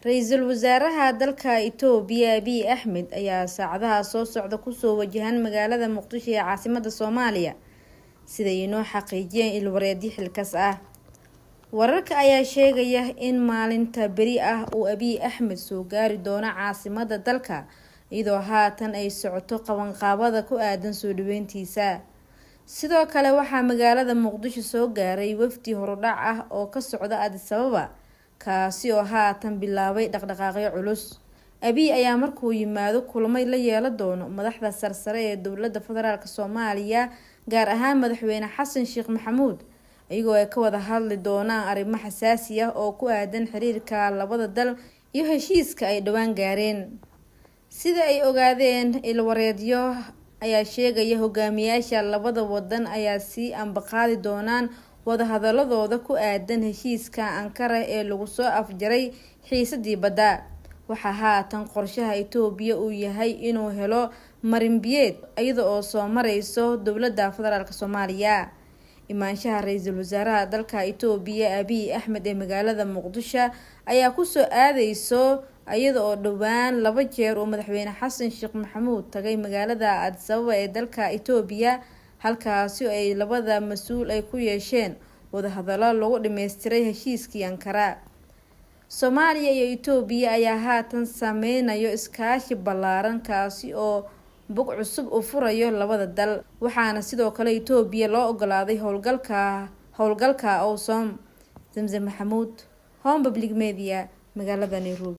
Ra'iisul Wasaaraha dalka Itoobiya Abiy Ahmed ayaa saacadaha soo socda ku soo wajahan magaalada Muqdisho ee caasimadda Soomaaliya sida inoo xaqiijiyeen ilwareedyo xilkas ah. Wararka ayaa sheegaya in maalinta beri ah uu Abiy Ahmed soo gaari doono caasimadda dalka iyadoo haatan ay socoto qabanqaabada ku aadan soo dhaweyntiisa. Sidoo kale waxaa magaalada Muqdisho soo gaaray wafdi horudhac ah oo ka socda Addis Ababa kaasi oo haatan bilaabay dhaqdhaqaaqyo culus. Abiy ayaa markuu yimaado kulmay la yeelan doono madaxda sarsare ee dowladda federaalka Soomaaliya gaar ahaan madaxweyne Xasan Sheekh Maxamuud iyagoo ay ka wada hadli doonaan arrimo xasaasi ah oo ku aadan xiriirka labada dal iyo heshiiska ay dhawaan gaareen. Sida ay ogaadeen ilwareedyo ayaa sheegaya hogaamiyaasha labada wadan ayaa si ambaqaadi doonaan wada hadaladooda ku aadan heshiiska Ankara ee lagu soo afjaray xiisadii badda. Waxaa haatan qorshaha Itoobiya uu yahay inuu helo marinbiyeed iyada oo soo mareyso dowladda federaalka Soomaaliya. Imaanshaha Ra'iisul Wasaaraha dalka Itoobiya Abiy Ahmed ee magaalada Muqdisho ayaa ku soo aadeyso iyada oo dhawaan 2 jeer oo madaxweyne Xasan Sheekh Maxamuud tagay magaalada Addis Ababa ee dalka Itoobiya halkaasi oo ay labada mas'uul ay ku yeesheen wada hadallo lagu dhameystiray heshiiskii Ankara. Soomaaliya iyo Itoobiya ayaa haatan sameynaya iskaashi ballaaran kaasi oo bog cusub u furayo labada dal, waxaana sidoo kale Itoobiya loo ogolaaday howlgalka Awsom. Zamzam Maxamuud, Home Public Media, magaalada Nairobi.